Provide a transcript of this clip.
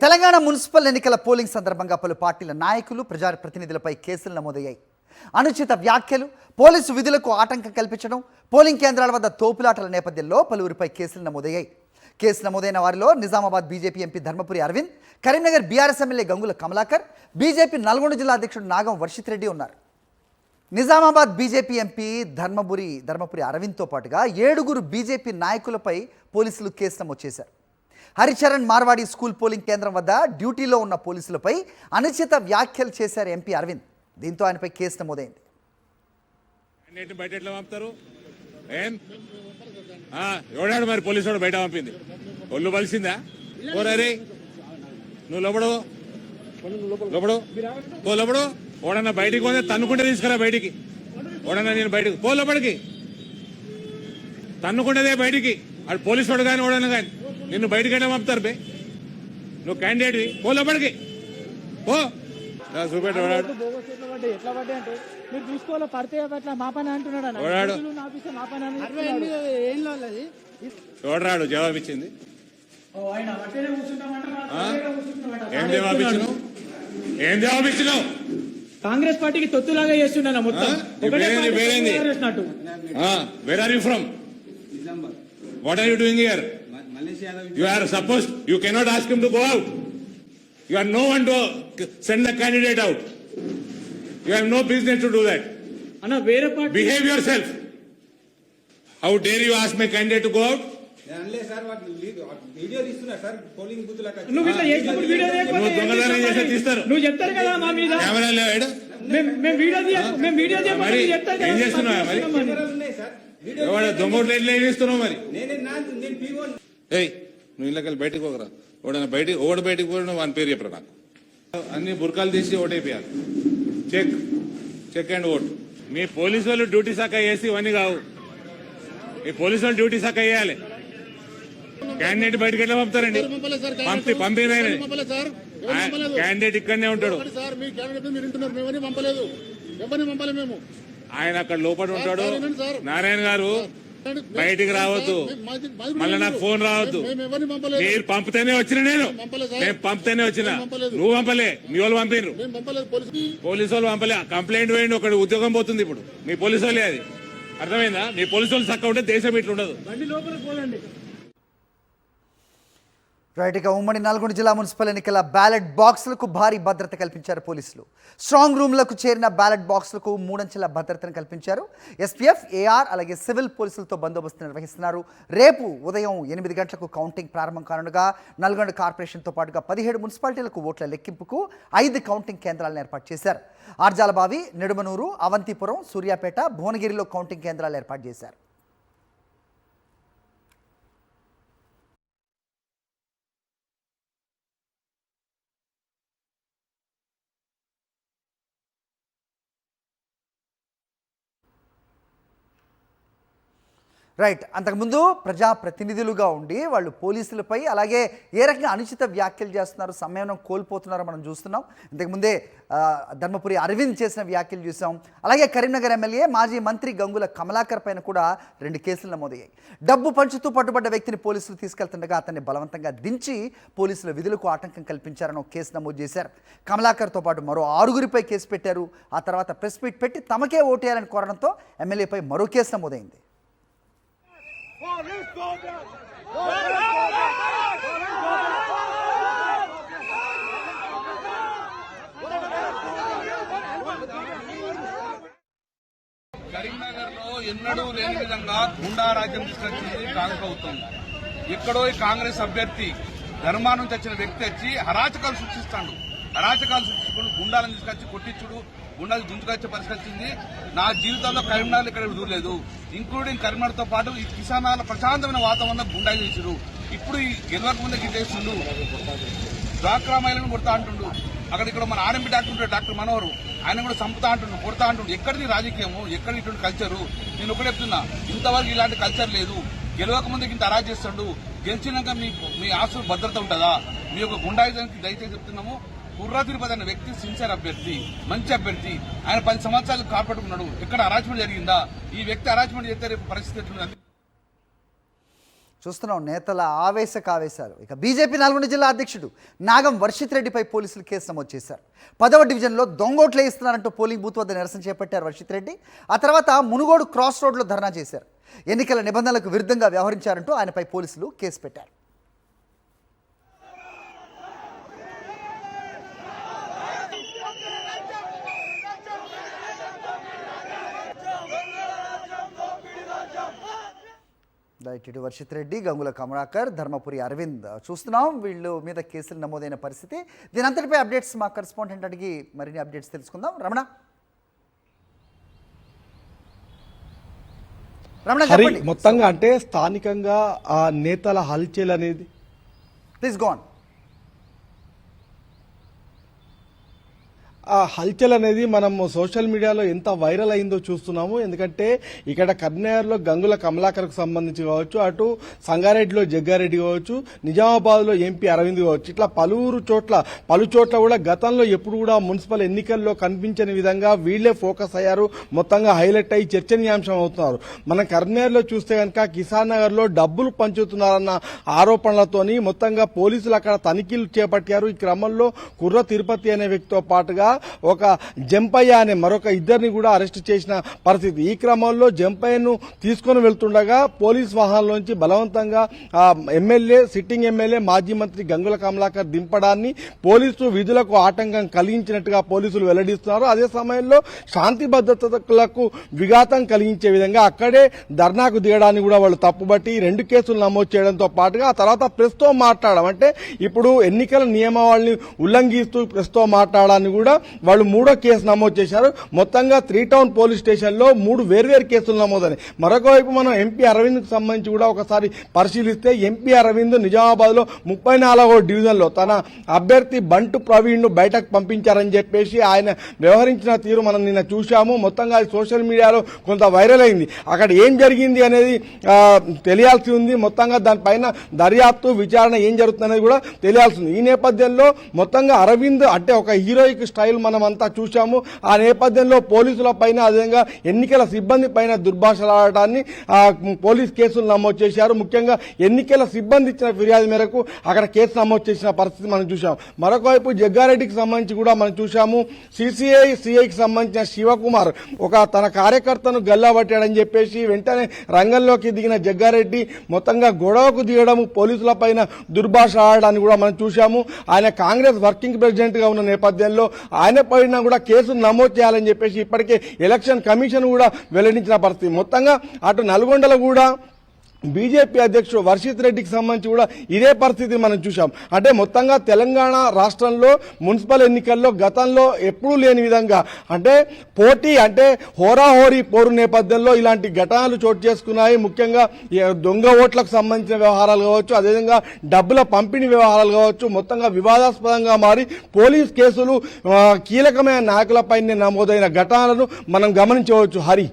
Telangana municipal ఎన్నికల polling సందర్భంగా పలు పార్టీల నాయకులు ప్రజాప్రతినిధులపై కేసులు నమోదయ్యాయి. అనుచిత వ్యాఖ్యలు, పోలీసు విధులకు ఆటంకం కల్పించడం, పోలింగ్ కేంద్రాల వద్ద తోపులాటల నేపథ్యంలో పలువురిపై కేసులు నమోదయ్యాయి. కేసు నమోదైన వారిలో Nizamabad BJP MP Dharmapuri Arvind, Karimnagar BRS MLA Gangula Kamalakar, BJP Nalgonda జిల్లా అధ్యక్షుడు నాగం వర్షిత్ రెడ్డి ఉన్నారు. నిజామాబాద్ బీజేపీ ఎంపీ ధర్మపురి అరవింద్తో పాటుగా 7 బీజేపీ నాయకులపై పోలీసులు కేసు నమోదు చేశారు. హరిచరణ్ మార్వాడి స్కూల్ పోలింగ్ కేంద్రం వద్ద డ్యూటీలో ఉన్న పోలీసులపై అనుచిత వ్యాఖ్యలు చేశారు ఎంపీ అరవింద్. దీంతో ఆయనపై కేసు నమోదైంది. ఎవడాడు మరి పోలీసు వాడు బయట పంపింది? ఒళ్ళు బలిసిందా? ఓరే నువ్వు లోపడు ఓడన్నా బయటికి పోతే తన్నుకుంటే తీసుకురా బయటికి. ఓడన్నా నేను బయటకు పో, లోపలికి తన్నుకుంటేదే బయటికి. అటు పోలీసు వాడు కానీ ఓడన్నా కానీ నిన్ను బయటికి వెళ్ళి పంపుతారు బే. నువ్వు క్యాండిడేట్ పో, లోపలికి పో. చూపెట్టు ఓడాడు చూడరాడు జవాబిచ్చింది. ఏం జవాబిచ్చినావు? కాంగ్రెస్ పార్టీకి తొత్తులాగా చేస్తున్నా మొత్తం. Where are you from? What are you doing here? You are supposed, you cannot ask him to go out. You are no one to send the candidate out. You have no business to do that. Anna, where party? Behave yourself. How dare you ask my candidate to go out? Video తీస్తున్నా sir, polling booth లా. నువ్వు ఇట్లా చేసినప్పుడు video తీస్తారు. నువ్వు చెప్తారు కదా మా మీద. కెమెరా లేవాడు. మేము వీడియో చెప్తారు. ఏం చేస్తున్నావా మరి? దొంగోట్లు ఎట్లా ఏం చేస్తున్నావు మరి? ఏయ్, నువ్వు ఇళ్ళకెళ్ళి బయటకు పోకరా. ఓడ బయటకు పోయిన వాని పేరు చెప్పరా నాకు. అన్ని బుర్కాలు తీసి ఓటైపోయాలి. Check and vote. మీ పోలీసు వాళ్ళు డ్యూటీ శాఖ వేసి ఇవన్నీ కావు. మీ పోలీసు వాళ్ళు డ్యూటీ శాఖ వేయాలి. క్యాండిడేట్ బయటకు ఎట్లా పంపుతారండి? పంపిన క్యాండిడేట్ ఇక్కడనే ఉంటాడు. ఆయన అక్కడ లోపల ఉంటాడు. నారాయణ గారు బయటికి రావద్దు, మళ్ళీ నాకు ఫోన్ రావద్దు. మీరు పంపితేనే వచ్చిన, నేను పంపితేనే వచ్చిన. నువ్వు పంపలే, మీ వాళ్ళు పంపినరు. పోలీసు వాళ్ళు పంపలే. కంప్లైంట్ వేయండి, ఒకటి ఉద్యోగం పోతుంది. ఇప్పుడు మీ పోలీసు వాళ్ళే అది. అర్థమైందా? మీ పోలీసు వాళ్ళు చక్క ఉంటే దేశం ఇట్లా ఉండదు. రైట్. ఇక ఉమ్మడి నల్గొండ జిల్లా మున్సిపల్ ఎన్నికల బ్యాలెట్ బాక్సులకు భారీ భద్రత కల్పించారు పోలీసులు. స్ట్రాంగ్ రూమ్లకు చేరిన బ్యాలెట్ బాక్సులకు 3 అంచెల భద్రతను కల్పించారు. ఎస్పీఎఫ్, ఏఆర్ అలాగే సివిల్ పోలీసులతో బందోబస్తు నిర్వహిస్తున్నారు. రేపు ఉదయం 8 గంటలకు కౌంటింగ్ ప్రారంభం కానుండగా నల్గొండ కార్పొరేషన్తో పాటుగా 17 మున్సిపాలిటీలకు ఓట్ల లెక్కింపుకు 5 కౌంటింగ్ కేంద్రాలను ఏర్పాటు చేశారు. ఆర్జాలబావి, నిడుమనూరు, అవంతిపురం, సూర్యాపేట, భువనగిరిలో కౌంటింగ్ కేంద్రాలు ఏర్పాటు చేశారు. రైట్. అంతకుముందు ప్రజాప్రతినిధులుగా ఉండి వాళ్ళు పోలీసులపై అలాగే ఏ రకంగా అనుచిత వ్యాఖ్యలు చేస్తున్నారు, సంయమనం కోల్పోతున్నారో మనం చూస్తున్నాం. ఇంతకుముందే ధర్మపురి అరవింద్ చేసిన వ్యాఖ్యలు చూసాం. అలాగే కరీంనగర్ ఎమ్మెల్యే మాజీ మంత్రి గంగుల కమలాకర్ పైన కూడా 2 కేసులు నమోదయ్యాయి. డబ్బు పంచుతూ పట్టుబడ్డ వ్యక్తిని పోలీసులు తీసుకెళ్తుండగా అతన్ని బలవంతంగా దించి పోలీసుల విధులకు ఆటంకం కల్పించారని ఒక కేసు నమోదు చేశారు. కమలాకర్తో పాటు మరో 6 కేసు పెట్టారు. ఆ తర్వాత ప్రెస్ మీట్ పెట్టి తమకే ఓటేయాలని కోరడంతో ఎమ్మెల్యేపై మరో కేసు నమోదైంది. కరీంనగర్ లో ఎన్నడూ లేని విధంగా గుండా రాజ్యం తీసుకొచ్చింది కాంగ్రెస్ ప్రభుత్వం. ఎక్కడో ఈ కాంగ్రెస్ అభ్యర్థి ధర్మానం నుంచి వచ్చిన వ్యక్తి వచ్చి అరాచకాలు సృష్టిస్తాడు. అరాచకాలు సృష్టించుకుని గుండాలను తీసుకొచ్చి కొట్టించుడు, గుండాలు గుంజుకొచ్చే పరిస్థితి నా జీవితంలో కరీంనగర్ ఇక్కడ చూడలేదు. ఇంక్లూడింగ్ కరీంనగర్ తో పాటు ఈ కిసానాల ప్రశాంతమైన వాతావరణం గుండా చేసిరు. ఇప్పుడు ఈ గెలవక ముందే గిట్టేస్తుండు. డ్వాక్రా మహిళలను కొడతా అంటుండు. అక్కడ ఇక్కడ మన ఆర్ఎంపీ డాక్టర్ ఉంటాడు, డాక్టర్ మనోహర్, ఆయన కూడా చంపుతా అంటుండు, కొడతా అంటుండు. ఎక్కడిది రాజకీయము, ఎక్కడ ఇటువంటి కల్చరు? నేను ఒకటి చెప్తున్నా, ఇంతవరకు ఇలాంటి కల్చర్ లేదు. గెలవక ముందుకి ఇంత అరాజ్ చేస్తాడు. గెలిచినాక మీ ఆస్తులు భద్రత ఉంటుందా? మీ యొక్క గుండాయిజానికి దయచేసి చెప్తున్నాము. కుర్రా తిరుపతి అనే వ్యక్తి సిన్సియర్ అభ్యర్థి, మంచి అభ్యర్థి. ఆయన 10 సంవత్సరాలు కాపాడుకున్నాడు. ఎక్కడ అరాజ్మెంట్ జరిగిందా? ఈ వ్యక్తి అరాజ్మెంట్ చేస్తే రేపు పరిస్థితి ఎట్లుంది? చూస్తున్నాం నేతల ఆవేశాలు. ఇక బీజేపీ నల్గొండ జిల్లా అధ్యక్షుడు నాగం వర్షిత్ రెడ్డిపై పోలీసులు కేసు నమోదు చేశారు. 10వ డివిజన్లో దొంగోట్లు వేయిస్తున్నారంటూ పోలింగ్ బూత్ వద్ద నిరసన చేపట్టారు వర్షిత్ రెడ్డి. ఆ తర్వాత మునుగోడు క్రాస్ రోడ్లో ధర్నా చేశారు. ఎన్నికల నిబంధనలకు విరుద్ధంగా వ్యవహరించారంటూ ఆయనపై పోలీసులు కేసు పెట్టారు. ఇటు వర్షిత్ రెడ్డి, గంగుల కమలాకర్, ధర్మపురి అరవింద్ చూస్తున్నాం. వీళ్ళు మీద కేసులు నమోదైన పరిస్థితి. దీని అంతటిపై అప్డేట్స్ మా కరెస్పాండెంట్ అడిగి మరిన్ని అప్డేట్స్ తెలుసుకుందాం. రమణ చెప్పండి. మొత్తంగా అంటే స్థానికంగా ఆ నేతల హల్చల్ అనేది ప్లీజ్ గో ఆన్. ఆ హల్చల్ అనేది మనం సోషల్ మీడియాలో ఎంత వైరల్ అయిందో చూస్తున్నాము. ఎందుకంటే ఇక్కడ కర్నూలులో గంగుల కమలాకర్కు సంబంధించి కావచ్చు, అటు సంగారెడ్డిలో జగ్గారెడ్డి కావచ్చు, నిజామాబాద్లో ఎంపీ అరవింద్ కావచ్చు, ఇట్లా పలు చోట్ల కూడా గతంలో ఎప్పుడు కూడా మున్సిపల్ ఎన్నికల్లో కనిపించని విధంగా వీళ్లే ఫోకస్ అయ్యారు. మొత్తంగా హైలైట్ అయ్యి చర్చనీయాంశం అవుతున్నారు. మనం కర్నూలులో చూస్తే కనుక కిసాన్ నగర్ లో డబ్బులు పంచుతున్నారన్న ఆరోపణలతోని మొత్తంగా పోలీసులు అక్కడ తనిఖీలు చేపట్టారు. ఈ క్రమంలో కుర్ర తిరుపతి అనే వ్యక్తితో పాటుగా ఒక జంపయ్య అనే మరొక ఇద్దరిని కూడా అరెస్ట్ చేసిన పరిస్థితి. ఈ క్రమంలో జంపయ్యను తీసుకుని వెళ్తుండగా పోలీస్ వాహనంలోంచి బలవంతంగా సిట్టింగ్ ఎమ్మెల్యే మాజీ మంత్రి గంగుల కమలాకర్ దింపడాన్ని పోలీసు విధులకు ఆటంకం కలిగించినట్టుగా పోలీసులు వెల్లడిస్తున్నారు. అదే సమయంలో శాంతి భద్రతలకు విఘాతం కలిగించే విధంగా అక్కడే ధర్నాకు దిగడాన్ని కూడా వాళ్ళు తప్పుబట్టి 2 కేసులు నమోదు చేయడంతో పాటుగా ఆ తర్వాత ప్రెస్ తో మాట్లాడడం, అంటే ఇప్పుడు ఎన్నికల నియమావళిని ఉల్లంఘిస్తూ ప్రెస్ తో మాట్లాడాన్ని కూడా వాళ్ళు 3వ కేసు నమోదు చేశారు. మొత్తంగా 3 టౌన్ పోలీస్ స్టేషన్ లో 3 వేర్వేరు కేసులు నమోదని. మరొక వైపు మనం ఎంపీ అరవింద్ కు సంబంధించి కూడా ఒకసారి పరిశీలిస్తే ఎంపీ అరవింద్ నిజామాబాద్ లో 34వ డివిజన్ లో తన అభ్యర్థి బంటు ప్రవీణ్ ను బయటకు పంపించారని చెప్పేసి ఆయన వ్యవహరించిన తీరు మనం నిన్న చూశాము. మొత్తంగా అది సోషల్ మీడియాలో కొంత వైరల్ అయింది. అక్కడ ఏం జరిగింది అనేది తెలియాల్సి ఉంది. మొత్తంగా దానిపైన దర్యాప్తు విచారణ ఏం జరుగుతుంది అనేది కూడా తెలియాల్సి ఉంది. ఈ నేపథ్యంలో మొత్తంగా అరవింద్ అంటే ఒక హీరోయిక్ స్టైల్ మనం అంతా చూశాము. ఆ నేపథ్యంలో పోలీసుల పైన అదేవిధంగా ఎన్నికల సిబ్బంది పైన దుర్భాషలాడటాన్ని పోలీస్ కేసులు నమోదు చేశారు. ముఖ్యంగా ఎన్నికల సిబ్బంది ఇచ్చిన ఫిర్యాదు మేరకు అక్కడ కేసు నమోదు చేసిన పరిస్థితి మనం చూశాం. మరొక వైపు జగ్గారెడ్డికి సంబంధించి కూడా మనం చూశాము. సిఐకి సంబంధించిన శివకుమార్ తన కార్యకర్తను గల్లాబట్టాడని చెప్పేసి వెంటనే రంగంలోకి దిగిన జగ్గారెడ్డి మొత్తంగా గొడవకు దిగడం, పోలీసుల పైన దుర్భాష ఆడడాన్ని కూడా మనం చూశాము. ఆయన కాంగ్రెస్ వర్కింగ్ ప్రెసిడెంట్ గా ఉన్న నేపథ్యంలో ఆయన పైన కూడా కేసులు నమోదు చేయాలని చెప్పేసి ఇప్పటికే ఎలక్షన్ కమిషన్ కూడా వెల్లడించిన పరిస్థితి. మొత్తంగా అటు నల్గొండలో కూడా బీజేపీ అధ్యక్షుడు వర్షిత్ రెడ్డికి సంబంధించి కూడా ఇదే పరిస్థితి మనం చూశాం. అంటే మొత్తంగా తెలంగాణ రాష్ట్రంలో మున్సిపల్ ఎన్నికల్లో గతంలో ఎప్పుడూ లేని విధంగా అంటే పోటీ అంటే హోరాహోరీ పోరు నేపథ్యంలో ఇలాంటి ఘటనలు చోటు చేసుకున్నాయి. ముఖ్యంగా దొంగ ఓట్లకు సంబంధించిన వ్యవహారాలు కావచ్చు, అదేవిధంగా డబ్బుల పంపిణీ వ్యవహారాలు కావచ్చు, మొత్తంగా వివాదాస్పదంగా మారి పోలీస్ కేసులు కీలకమైన నాయకులపైనే నమోదైన ఘటనలను మనం గమనించవచ్చు. హరి